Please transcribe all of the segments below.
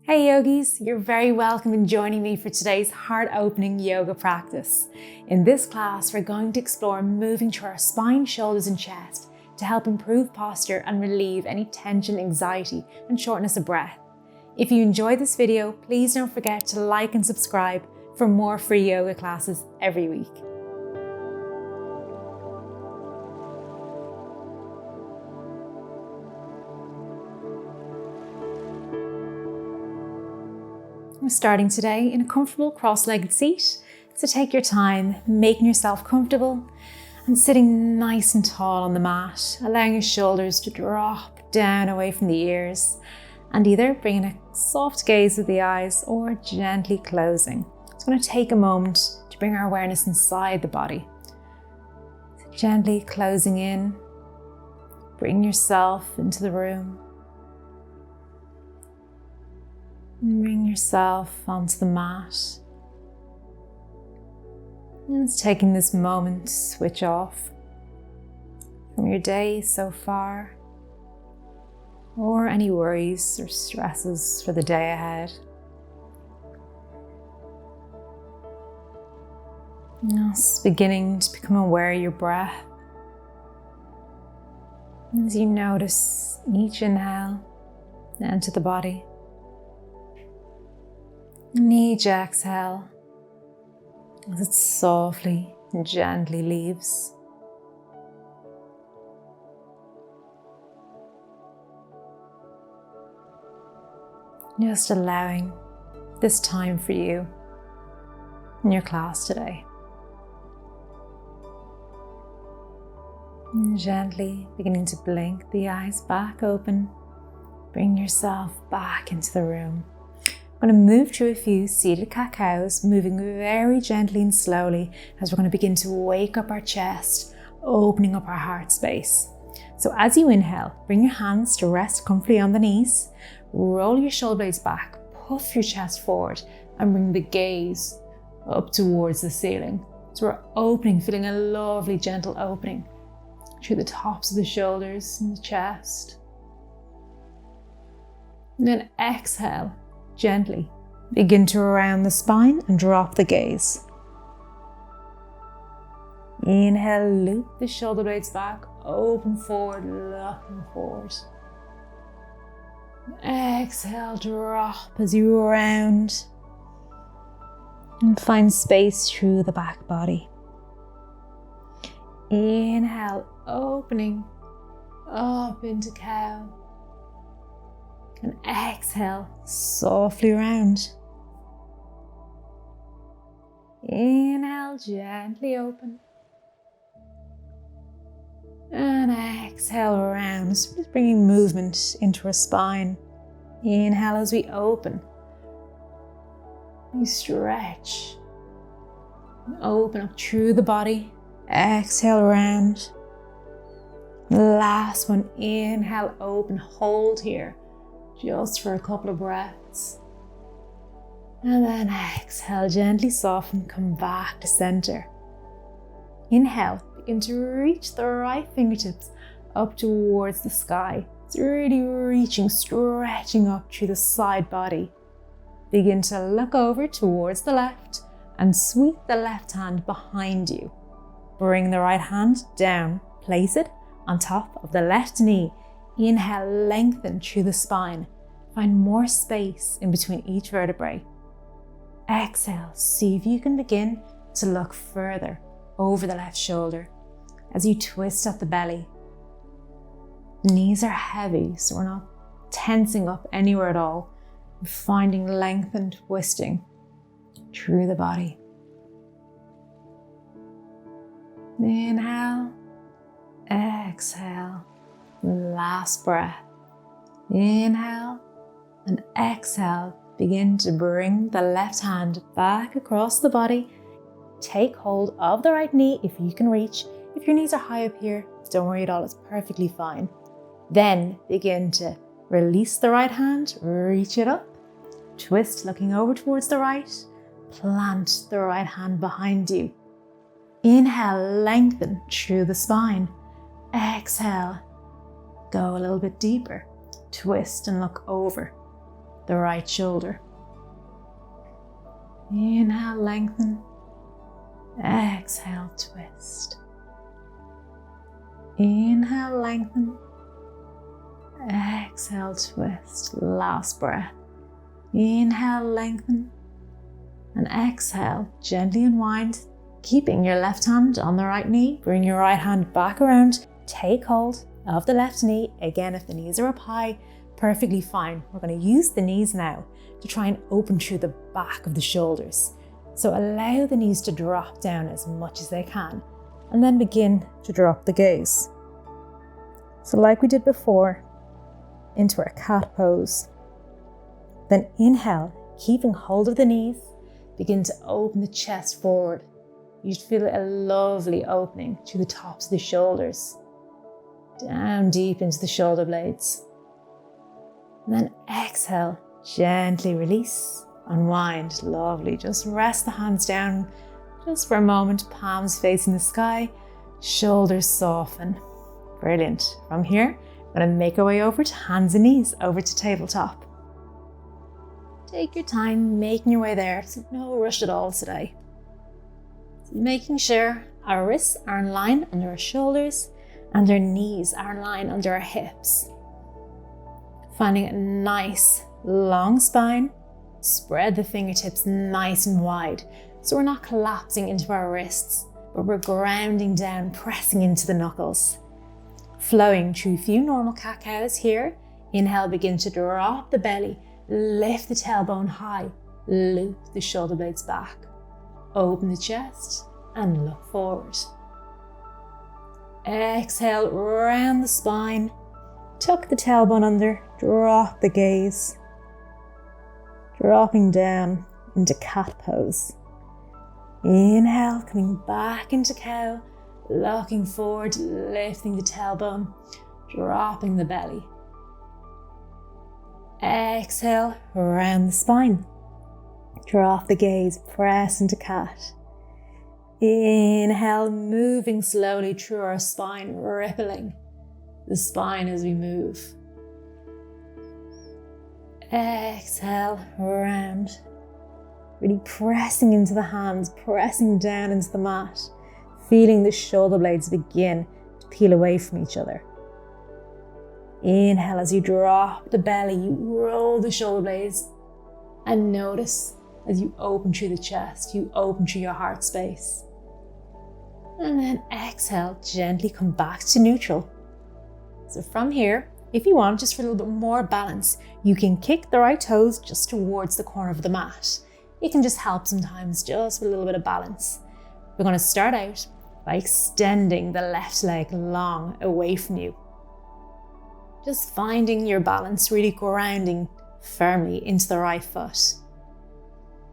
Hey yogis, you're very welcome in joining me for today's heart-opening yoga practice. In this class, we're going to explore moving through our spine, shoulders and chest to help improve posture and relieve any tension, anxiety and shortness of breath. If you enjoyed this video, please don't forget to like and subscribe for more free yoga classes every week. We're starting today in a comfortable cross-legged seat, so take your time making yourself comfortable and sitting nice and tall on the mat, allowing your shoulders to drop down away from the ears and either bringing a soft gaze with the eyes or gently closing. It's going to take a moment to bring our awareness inside the body. So gently closing in, bring yourself into the room. Bring yourself onto the mat. And it's taking this moment to switch off from your day so far, or any worries or stresses for the day ahead. Just beginning to become aware of your breath. As you notice each inhale into the body, and each exhale as it softly and gently leaves. Just allowing this time for you in your class today. And gently beginning to blink the eyes back open. Bring yourself back into the room. I'm going to move through a few seated cat-cows, moving very gently and slowly as we're going to begin to wake up our chest, opening up our heart space. So as you inhale, bring your hands to rest comfortably on the knees, roll your shoulder blades back, puff your chest forward and bring the gaze up towards the ceiling. So we're opening, feeling a lovely gentle opening through the tops of the shoulders and the chest. And then exhale. Gently begin to round the spine and drop the gaze. Inhale, loop the shoulder blades back, open forward, looking forward. Exhale, drop as you round and find space through the back body. Inhale, opening up into cow. And exhale, softly round. Inhale, gently open. And exhale, round. So just bringing movement into our spine. Inhale as we open. We stretch. Open up through the body. Exhale, round. Last one, inhale, open, hold here. Just for a couple of breaths. And then exhale, gently soften, come back to center. Inhale, begin to reach the right fingertips up towards the sky. It's really reaching, stretching up through the side body. Begin to look over towards the left and sweep the left hand behind you. Bring the right hand down, place it on top of the left knee. Inhale, lengthen through the spine. Find more space in between each vertebrae. Exhale, see if you can begin to look further over the left shoulder as you twist at the belly. The knees are heavy, so we're not tensing up anywhere at all. We're finding length and twisting through the body. Inhale, exhale. Last breath. Inhale and exhale. Begin to bring the left hand back across the body. Take hold of the right knee if you can reach. If your knees are high up here, don't worry at all, it's perfectly fine. Then begin to release the right hand, reach it up, twist looking over towards the right, plant the right hand behind you. Inhale, lengthen through the spine. Exhale. Go a little bit deeper. Twist and look over. the right shoulder. Inhale, lengthen. Exhale, twist. Inhale, lengthen. Exhale, twist. Last breath. Inhale, lengthen. And exhale, gently unwind, keeping your left hand on the right knee. Bring your right hand back around. Take hold of the left knee. Again, if the knees are up high, perfectly fine. We're going to use the knees now to try and open through the back of the shoulders. So allow the knees to drop down as much as they can, and then begin to drop the gaze. So like we did before, into our cat pose. Then inhale, keeping hold of the knees, begin to open the chest forward. You should feel a lovely opening through the tops of the shoulders, down deep into the shoulder blades. And then exhale, gently release, unwind. Lovely. Just rest the hands down just for a moment, palms facing the sky, shoulders soften. Brilliant. From here, we're going to make our way over to hands and knees, over to tabletop. Take your time making your way there, so no rush at all today. So making sure our wrists are in line under our shoulders and our knees are in line under our hips. Finding a nice long spine, spread the fingertips nice and wide so we're not collapsing into our wrists, but we're grounding down, pressing into the knuckles. Flowing through a few normal cat-cows here. Inhale, begin to drop the belly, lift the tailbone high, loop the shoulder blades back, open the chest and look forward. Exhale, round the spine, tuck the tailbone under, drop the gaze, dropping down into cat pose. Inhale, coming back into cow, looking forward, lifting the tailbone, dropping the belly. Exhale, around the spine. Drop the gaze, press into cat. Inhale, moving slowly through our spine, rippling the spine as we move. Exhale, round. Really pressing into the hands, pressing down into the mat, feeling the shoulder blades begin to peel away from each other. Inhale, as you drop the belly, you roll the shoulder blades and notice as you open through the chest, you open through your heart space. And then exhale, gently come back to neutral. So from here, if you want, just for a little bit more balance, you can kick the right toes just towards the corner of the mat. It can just help sometimes, just with a little bit of balance. We're going to start out by extending the left leg long away from you. Just finding your balance, really grounding firmly into the right foot.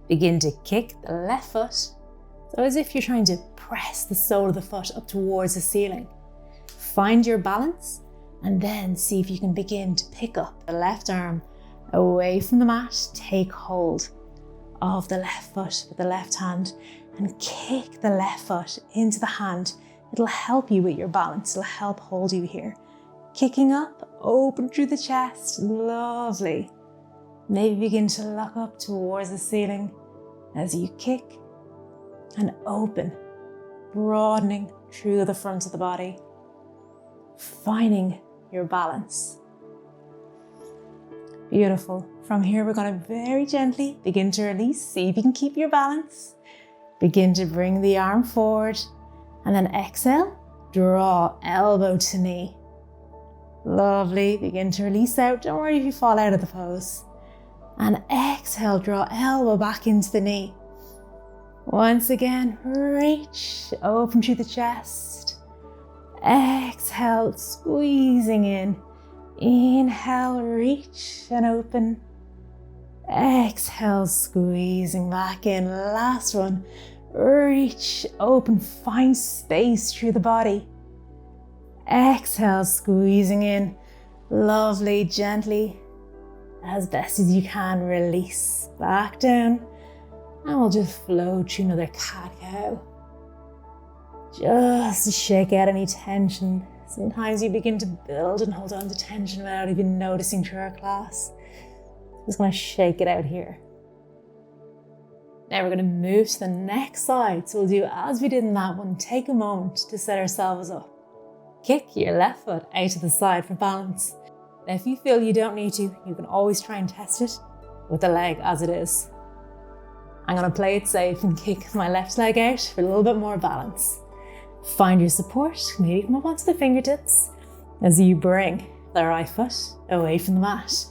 Begin to kick the left foot, so as if you're trying to press the sole of the foot up towards the ceiling. Find your balance and then see if you can begin to pick up the left arm away from the mat. Take hold of the left foot with the left hand and kick the left foot into the hand. It'll help you with your balance. It'll help hold you here. Kicking up, open through the chest. Lovely. Maybe begin to look up towards the ceiling as you kick and open, broadening through the front of the body. Finding your balance. Beautiful. From here, we're going to very gently begin to release. See if you can keep your balance. Begin to bring the arm forward and then exhale, draw elbow to knee. Lovely. Begin to release out. Don't worry if you fall out of the pose. And exhale, draw elbow back into the knee. Once again, reach, open through the chest. Exhale, squeezing in. Inhale, reach and open. Exhale, squeezing back in. Last one. Reach, open, find space through the body. Exhale, squeezing in. Lovely, gently, as best as you can, release back down. And we'll just flow through another cat-cow. Just to shake out any tension. Sometimes you begin to build and hold on to tension without even noticing through our class. Just going to shake it out here. Now we're going to move to the next side. So we'll do as we did in that one. Take a moment to set ourselves up. Kick your left foot out to the side for balance. Now if you feel you don't need to, you can always try and test it with the leg as it is. I'm going to play it safe and kick my left leg out for a little bit more balance. Find your support, maybe come up onto the fingertips as you bring the right foot away from the mat.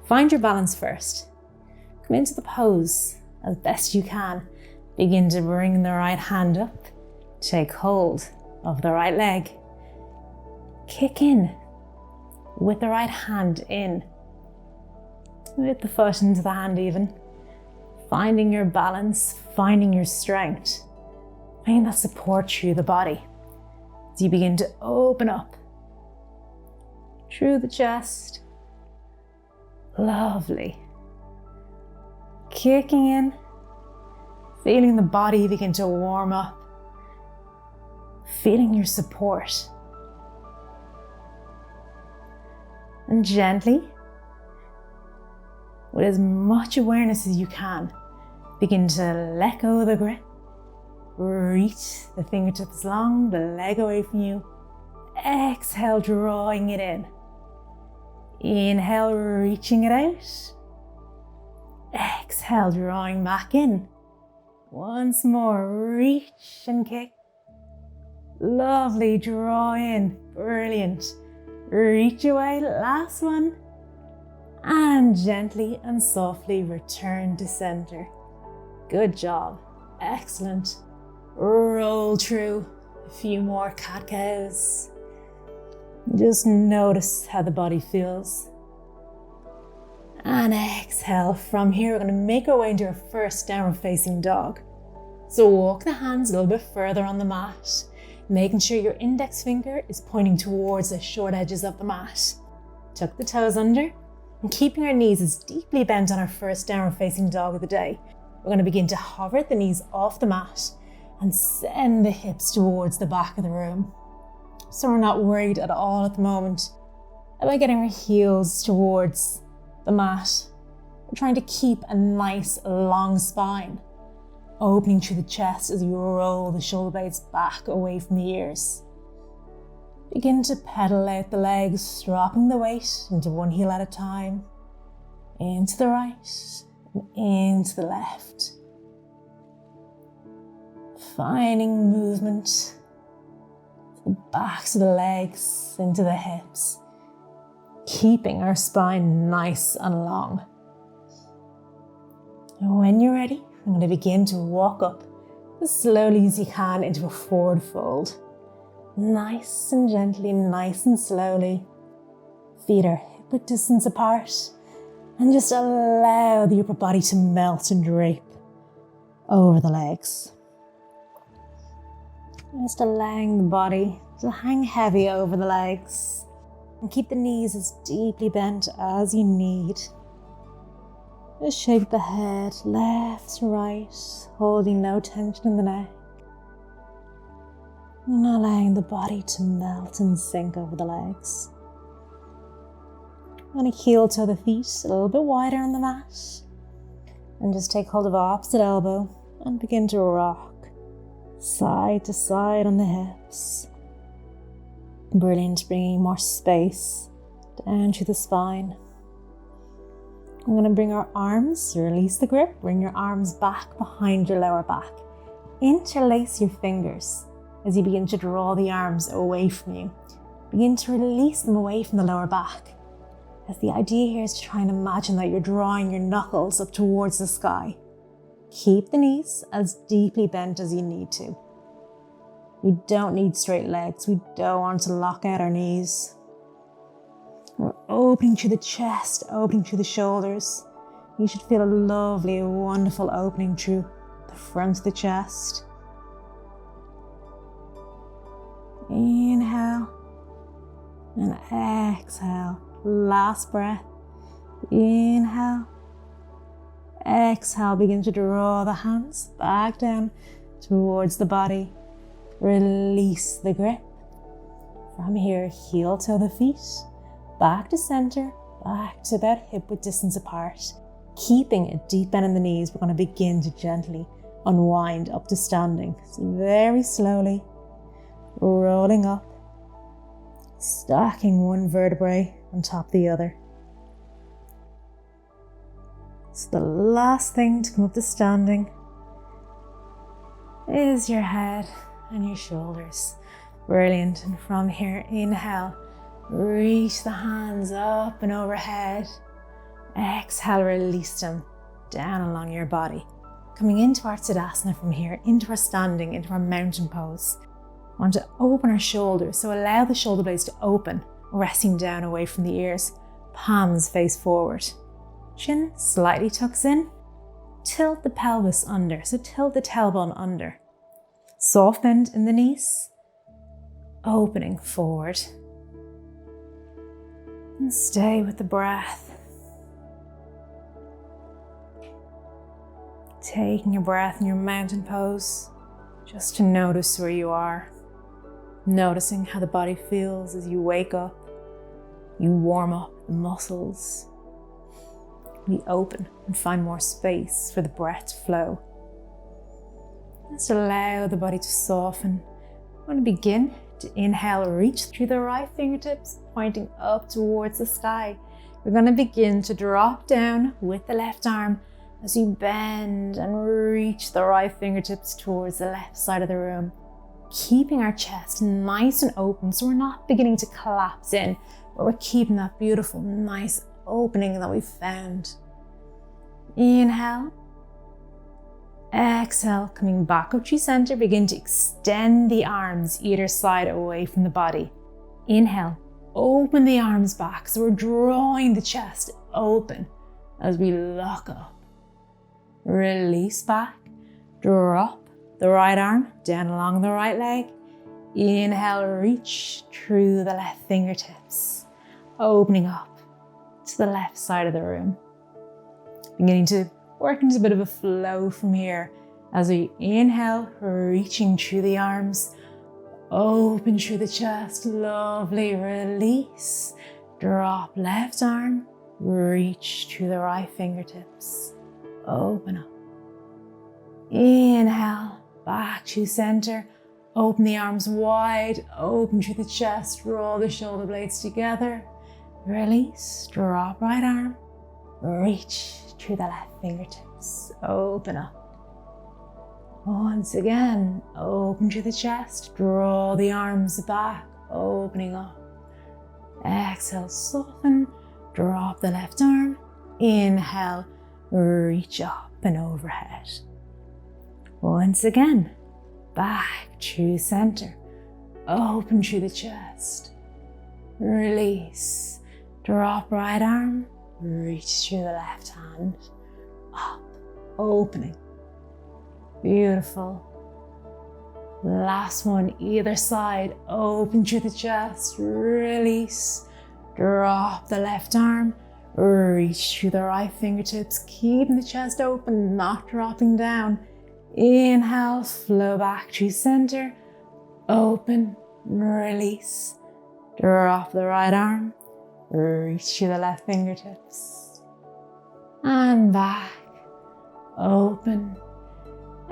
Find your balance first. Come into the pose as best you can. Begin to bring the right hand up. Take hold of the right leg. Kick in with the right hand in. With the foot into the hand even. Finding your balance, finding your strength. Finding that support through the body. As you begin to open up through the chest. Lovely. Kicking in. Feeling the body begin to warm up. Feeling your support. And gently, with as much awareness as you can, begin to let go of the grip. Reach the fingertips long, the leg away from you. Exhale, drawing it in. Inhale, reaching it out. Exhale, drawing back in. Once more, reach and kick. Lovely, draw in, brilliant. Reach away, last one. And gently and softly return to center. Good job, excellent. Roll through a few more cat-cows. Just notice how the body feels. And exhale. From here, we're going to make our way into our first downward facing dog. So walk the hands a little bit further on the mat, making sure your index finger is pointing towards the short edges of the mat. Tuck the toes under and keeping our knees as deeply bent on our first downward facing dog of the day. We're going to begin to hover the knees off the mat and send the hips towards the back of the room. So we're not worried at all at the moment about getting our heels towards the mat. We're trying to keep a nice long spine, opening through the chest as you roll the shoulder blades back away from the ears. Begin to pedal out the legs, dropping the weight into one heel at a time, into the right and into the left. Finding movement, the backs of the legs into the hips, keeping our spine nice and long. And when you're ready, I'm going to begin to walk up as slowly as you can into a forward fold. Nice and gently, nice and slowly. Feet are hip-width distance apart and just allow the upper body to melt and drape over the legs. Just allowing the body to hang heavy over the legs and keep the knees as deeply bent as you need. Just shake the head left to right, holding no tension in the neck. And allowing the body to melt and sink over the legs. I'm going to heel toe the feet a little bit wider on the mat. And just take hold of opposite elbow and begin to rock side to side on the hips. Brilliant, bringing more space down to the spine. I'm going to bring our arms, release the grip, bring your arms back behind your lower back. Interlace your fingers as you begin to draw the arms away from you. Begin to release them away from the lower back. As the idea here is to try and imagine that you're drawing your knuckles up towards the sky. Keep the knees as deeply bent as you need to. We don't need straight legs. We don't want to lock out our knees. We're opening through the chest, opening through the shoulders. You should feel a lovely, wonderful opening through the front of the chest. Inhale and exhale. Last breath. Inhale. Exhale. Begin to draw the hands back down towards the body. Release the grip. From here, heel toe the feet. Back to center, back to about hip-width distance apart. Keeping a deep bend in the knees, we're going to begin to gently unwind up to standing. So very slowly, rolling up, stacking one vertebrae on top of the other. So the last thing to come up to standing is your head and your shoulders. Brilliant. And from here, inhale, reach the hands up and overhead. Exhale, release them down along your body. Coming into our Tadasana from here, into our standing, into our mountain pose. We want to open our shoulders, so allow the shoulder blades to open, resting down away from the ears. Palms face forward. Chin slightly tucks in. Tilt the pelvis under, so tilt the tailbone under. Soft bend in the knees. Opening forward. And stay with the breath. Taking a breath in your mountain pose, just to notice where you are. Noticing how the body feels as you wake up. You warm up the muscles. We open and find more space for the breath to flow. Just allow the body to soften. I'm going to begin to inhale, reach through the right fingertips, pointing up towards the sky. We're going to begin to drop down with the left arm as you bend and reach the right fingertips towards the left side of the room. Keeping our chest nice and open, so we're not beginning to collapse in, but we're keeping that beautiful, nice opening that we've found. Inhale. Exhale, coming back up to center, begin to extend the arms either side away from the body. Inhale, open the arms back, so we're drawing the chest open as we lock up. Release back, drop the right arm down along the right leg. Inhale, reach through the left fingertips, opening up to the left side of the room. Beginning to work into a bit of a flow from here as we inhale, reaching through the arms, open through the chest, lovely, release, drop left arm, reach through the right fingertips, open up. Inhale, back to center, open the arms wide, open through the chest, roll the shoulder blades together, release, drop right arm, reach through the left fingertips, open up. Once again, open through the chest, draw the arms back, opening up. Exhale, soften, drop the left arm, inhale, reach up and overhead. Once again, back to center, open through the chest, release, drop right arm, reach through the left hand, up, opening. Beautiful. Last one, either side, open through the chest, release, drop the left arm, reach through the right fingertips, keeping the chest open, not dropping down. Inhale, flow back to center, open, release, drop the right arm, reach through the left fingertips, and back, open.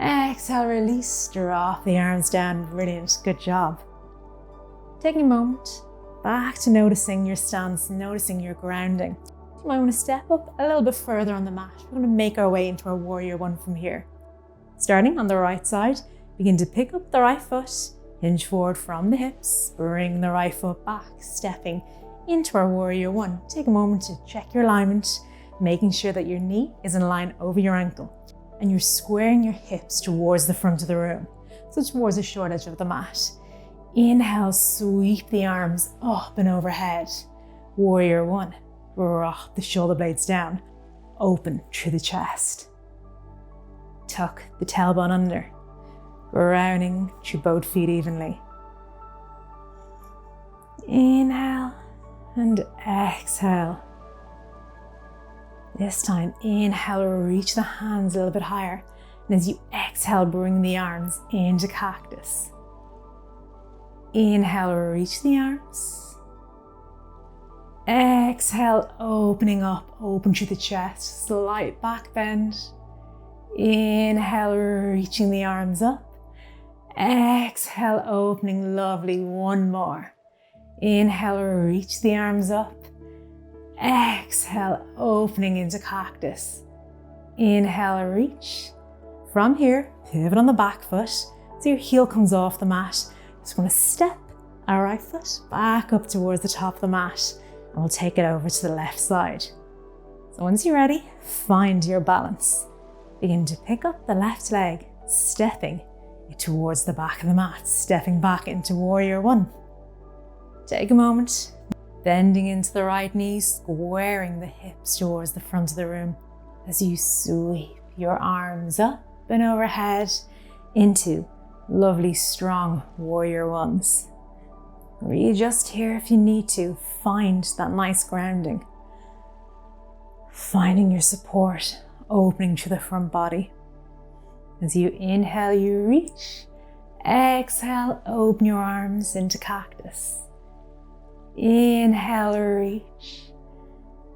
Exhale, release, drop the arms down. Brilliant, good job. Taking a moment back to noticing your stance, noticing your grounding. You might want to step up a little bit further on the mat. We're going to make our way into our warrior one from here. Starting on the right side, begin to pick up the right foot, hinge forward from the hips, bring the right foot back, stepping into our warrior one. Take a moment to check your alignment, making sure that your knee is in line over your ankle and you're squaring your hips towards the front of the room, so towards the short edge of the mat. Inhale, sweep the arms up and overhead. Warrior one, drop the shoulder blades down, open through the chest. Tuck the tailbone under, rounding through both feet evenly. Inhale and exhale. This time, inhale, reach the hands a little bit higher. And as you exhale, bring the arms into cactus. Inhale, reach the arms. Exhale, opening up, open through the chest, slight back bend. Inhale, reaching the arms up. Exhale, opening, lovely, one more. Inhale, reach the arms up. Exhale, opening into cactus. Inhale, reach. From here, pivot on the back foot, so your heel comes off the mat. Just want to step our right foot back up towards the top of the mat, and we'll take it over to the left side. So once you're ready, find your balance. Begin to pick up the left leg, stepping it towards the back of the mat, stepping back into warrior one. Take a moment, bending into the right knee, squaring the hips towards the front of the room as you sweep your arms up and overhead into lovely strong warrior ones. Readjust here if you need to. Find that nice grounding. Finding your support, opening to the front body. As you inhale, you reach. Exhale, open your arms into cactus. Inhale, reach.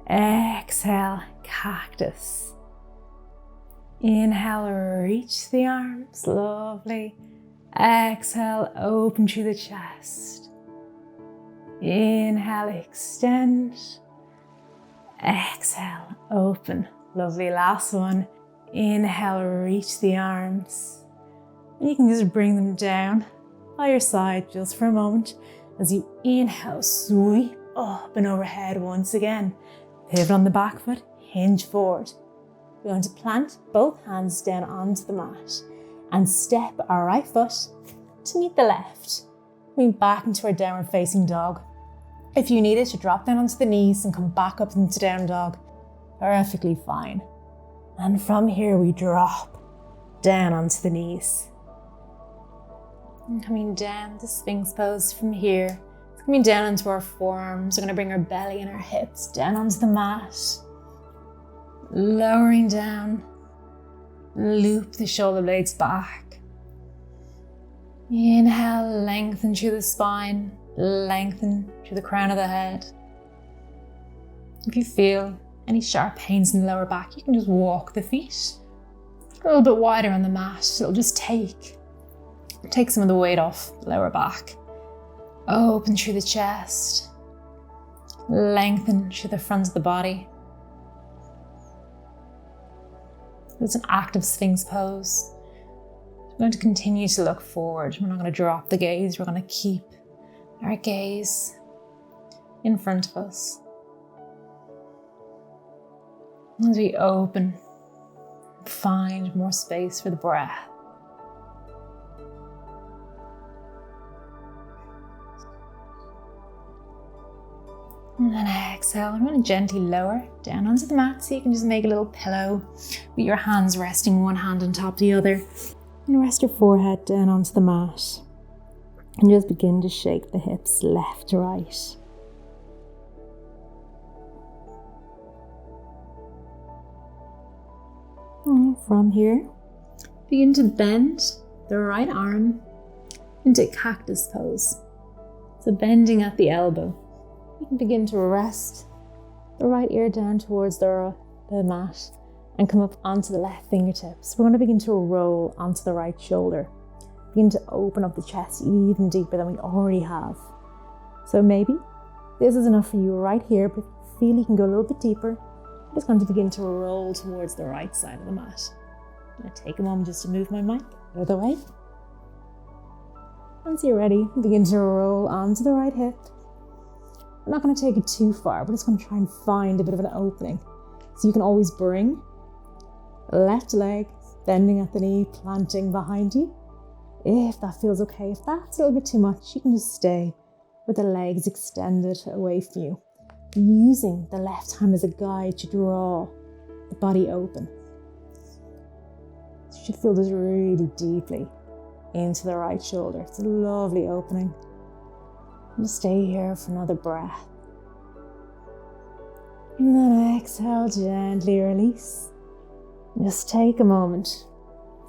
Exhale, cactus. Inhale, reach the arms, lovely. Exhale, open through the chest. Inhale, extend. Exhale, open. Lovely, last one. Inhale, reach the arms. And you can just bring them down by your side just for a moment. As you inhale, sweep up and overhead once again. Pivot on the back foot, hinge forward. We're going to plant both hands down onto the mat and step our right foot to meet the left. Moving back into our downward facing dog. If you needed to drop down onto the knees and come back up into down dog, perfectly fine. And from here we drop down onto the knees. And coming down to Sphinx pose from here. Coming down into our forearms. We're going to bring our belly and our hips down onto the mat. Lowering down. Loop the shoulder blades back. Inhale, lengthen through the spine. Lengthen through the crown of the head. If you feel any sharp pains in the lower back, you can just walk the feet a little bit wider on the mat. It'll just take some of the weight off the lower back. Open through the chest. Lengthen through the front of the body. It's an active Sphinx pose. We're going to continue to look forward. We're not going to drop the gaze. We're going to keep our gaze in front of us. As we open, find more space for the breath. And then exhale. I'm going to gently lower down onto the mat so you can just make a little pillow with your hands resting one hand on top of the other. And rest your forehead down onto the mat. And just begin to shake the hips left to right. And from here, begin to bend the right arm into cactus pose. So bending at the elbow. You can begin to rest the right ear down towards the mat and come up onto the left fingertips. We're going to begin to roll onto the right shoulder. Begin to open up the chest even deeper than we already have. So maybe this is enough for you right here, but if you feel you can go a little bit deeper, I'm just going to begin to roll towards the right side of the mat. I'm going to take a moment just to move my mic the other way. Once you're ready, begin to roll onto the right hip. I'm not going to take it too far, but just going to try and find a bit of an opening. So you can always bring left leg, bending at the knee, planting behind you. If that feels okay, if that's a little bit too much, you can just stay with the legs extended away from you, using the left hand as a guide to draw the body open. You should feel this really deeply into the right shoulder. It's a lovely opening. Just stay here for another breath. And then exhale, gently release. Just take a moment.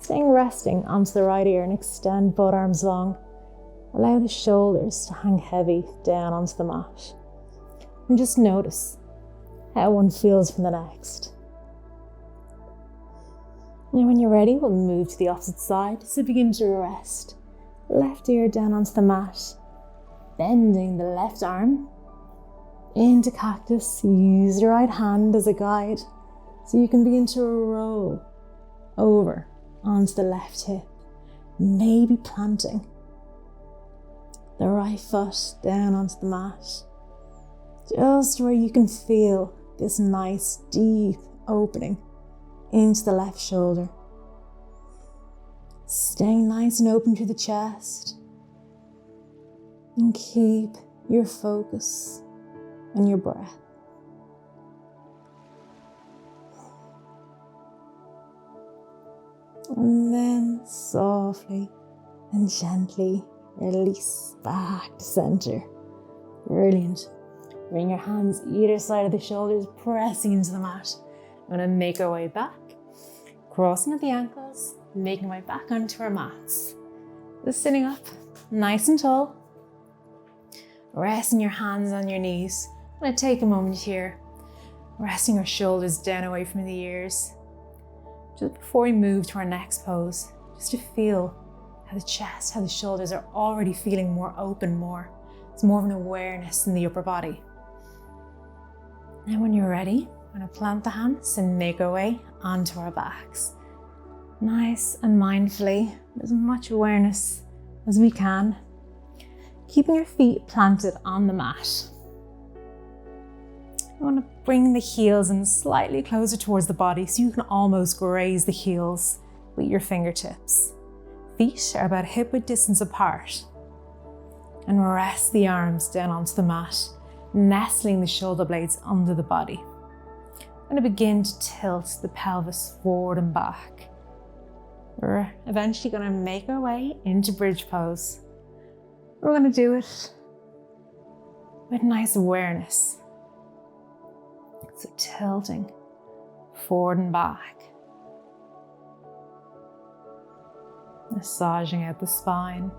Staying resting onto the right ear and extend both arms long. Allow the shoulders to hang heavy down onto the mat. And just notice how one feels from the next. Now when you're ready, we'll move to the opposite side. So begin to rest. Left ear down onto the mat. Bending the left arm into cactus. Use your right hand as a guide. So you can begin to roll over onto the left hip. Maybe planting the right foot down onto the mat. Just where you can feel this nice deep opening into the left shoulder. Staying nice and open to the chest. And keep your focus on your breath. And then softly and gently release back to center. Brilliant. Bring your hands either side of the shoulders, pressing into the mat. I'm going to make our way back, crossing at the ankles, making our way back onto our mats. Just sitting up, nice and tall. Resting your hands on your knees. I'm going to take a moment here, resting our shoulders down away from the ears. Just before we move to our next pose, just to feel how the chest, how the shoulders are already feeling more open, it's more of an awareness in the upper body. And when you're ready, we're going to plant the hands and make our way onto our backs. Nice and mindfully, as much awareness as we can, keeping your feet planted on the mat. You want to bring the heels in slightly closer towards the body so you can almost graze the heels with your fingertips. Feet are about hip-width distance apart. And rest the arms down onto the mat, nestling the shoulder blades under the body. I'm going to begin to tilt the pelvis forward and back. We're eventually going to make our way into bridge pose. We're going to do it with nice awareness. So tilting forward and back. Massaging out the spine.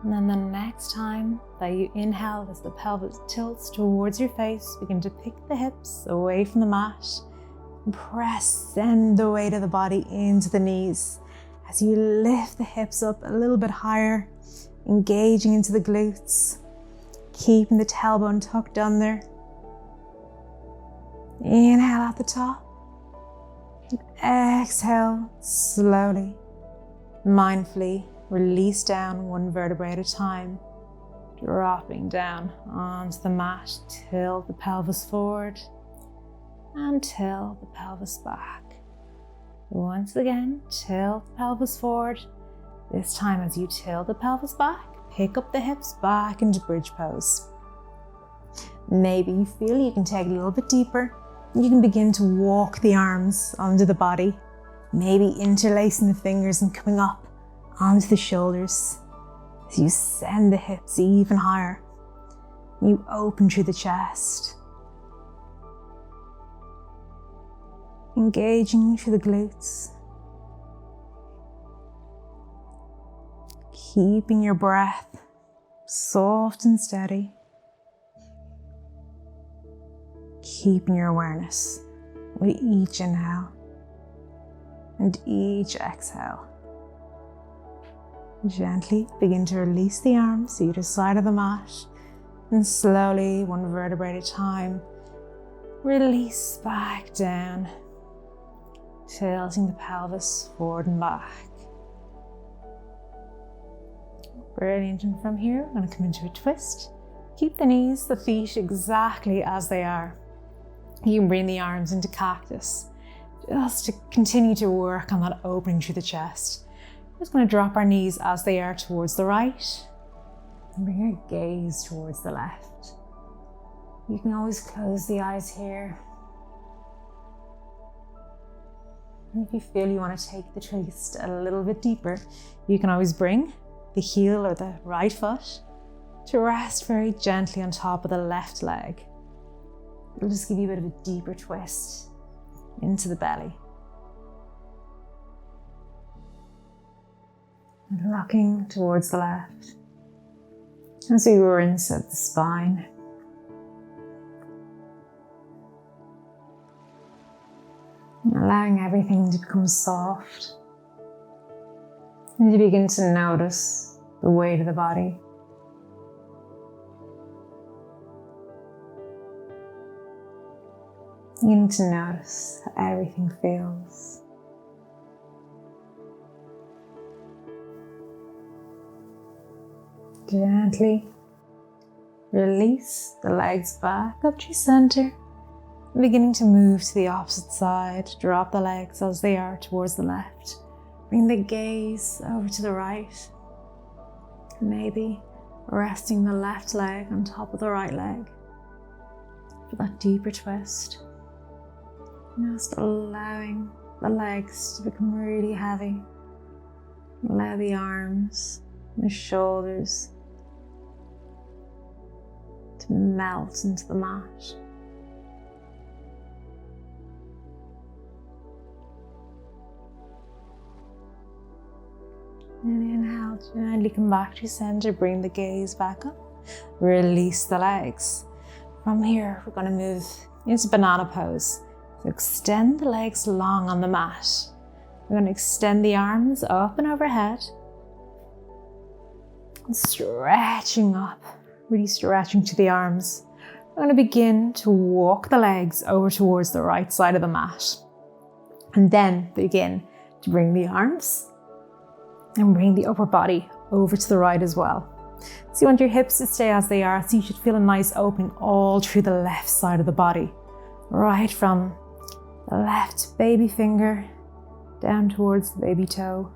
And then the next time that you inhale, as the pelvis tilts towards your face, begin to pick the hips away from the mat and send the weight of the body into the knees. As you lift the hips up a little bit higher, engaging into the glutes, keeping the tailbone tucked under. Inhale at the top. Exhale slowly, mindfully. Release down one vertebrae at a time, dropping down onto the mat. Tilt the pelvis forward and tilt the pelvis back. Once again, tilt the pelvis forward. This time as you tilt the pelvis back, pick up the hips back into bridge pose. Maybe you feel you can take it a little bit deeper. You can begin to walk the arms under the body, maybe interlacing the fingers and coming up onto the shoulders. As you send the hips even higher, you open through the chest, engaging through the glutes, keeping your breath soft and steady, keeping your awareness with each inhale and each exhale. Gently begin to release the arms either side of the mat, and slowly, one vertebrae at a time, release back down, tilting the pelvis forward and back. Brilliant. And from here, we're going to come into a twist. Keep the knees, the feet exactly as they are. You can bring the arms into cactus, just to continue to work on that opening through the chest. We're just going to drop our knees as they are towards the right, and bring your gaze towards the left. You can always close the eyes here. And if you feel you want to take the twist a little bit deeper, you can always bring the heel or the right foot to rest very gently on top of the left leg. It'll just give you a bit of a deeper twist into the belly. And rocking towards the left. As we rinse out the spine, allowing everything to become soft, and you begin to notice the weight of the body. You need to notice how everything feels. Gently release the legs back up to center, beginning to move to the opposite side. Drop the legs as they are towards the left. Bring the gaze over to the right. Maybe resting the left leg on top of the right leg for that deeper twist. Just allowing the legs to become really heavy. Allow the arms and the shoulders to melt into the mat. And inhale, gently come back to center, bring the gaze back up, release the legs. From here, we're going to move into banana pose. So extend the legs long on the mat. We're going to extend the arms up and overhead. And stretching up, really stretching to the arms. We're going to begin to walk the legs over towards the right side of the mat. And then begin to bring the arms and bring the upper body over to the right as well. So you want your hips to stay as they are, so you should feel a nice opening all through the left side of the body. Right from the left baby finger down towards the baby toe.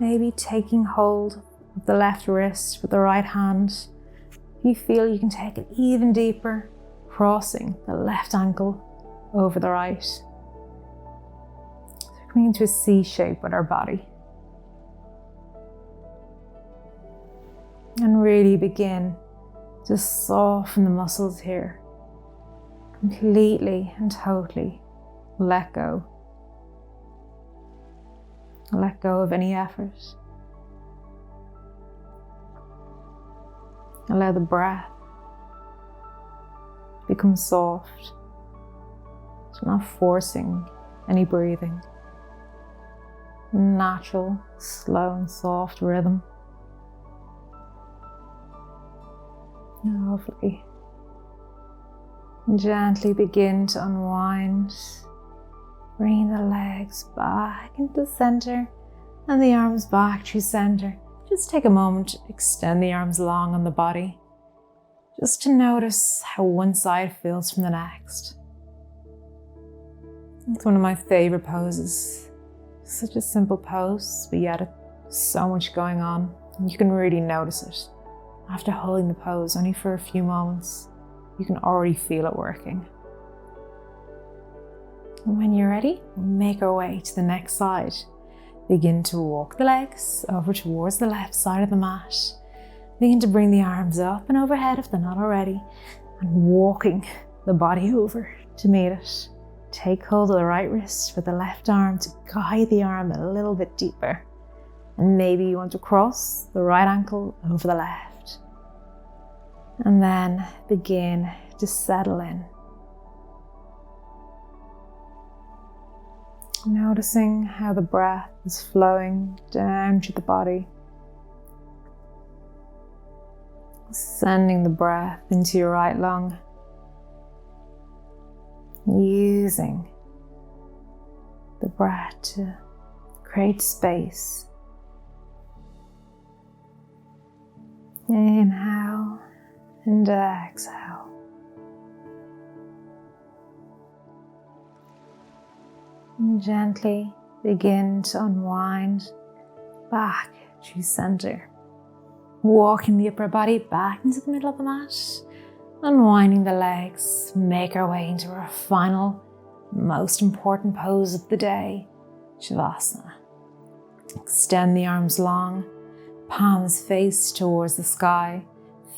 Maybe taking hold of the left wrist with the right hand. If you feel, you can take it even deeper, crossing the left ankle over the right. So we're coming into a C shape with our body. And really begin to soften the muscles here. Completely and totally let go. Let go of any effort. Allow the breath to become soft. So not forcing any breathing. Natural, slow and soft rhythm. Lovely. Gently begin to unwind. Bring the legs back into the center and the arms back to center. Just take a moment to extend the arms long on the body, just to notice how one side feels from the next. It's one of my favorite poses. Such a simple pose, but yet so much going on. You can really notice it. After holding the pose only for a few moments, you can already feel it working. And when you're ready, we'll make our way to the next side. Begin to walk the legs over towards the left side of the mat. Begin to bring the arms up and overhead if they're not already, and walking the body over to meet it. Take hold of the right wrist with the left arm to guide the arm a little bit deeper. And maybe you want to cross the right ankle over the left. And then begin to settle in. Noticing how the breath is flowing down to the body. Sending the breath into your right lung. Using the breath to create space. Inhale and exhale. And gently begin to unwind back to center. Walking the upper body back into the middle of the mat. Unwinding the legs, make our way into our final, most important pose of the day, Savasana. Extend the arms long, palms face towards the sky,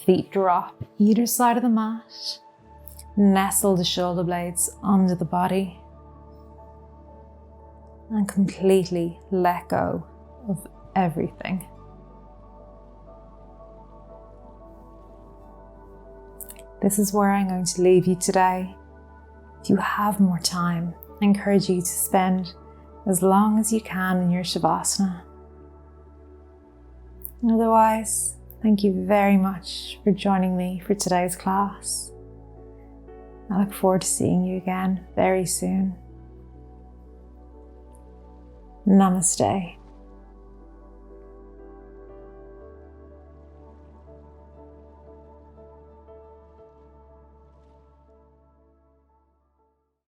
feet drop either side of the mat. Nestle the shoulder blades under the body. And completely let go of everything. this is where I'm going to leave you today. If you have more time, I encourage you to spend as long as you can in your Savasana. Otherwise, thank you very much for joining me for today's class. I look forward to seeing you again very soon. Namaste.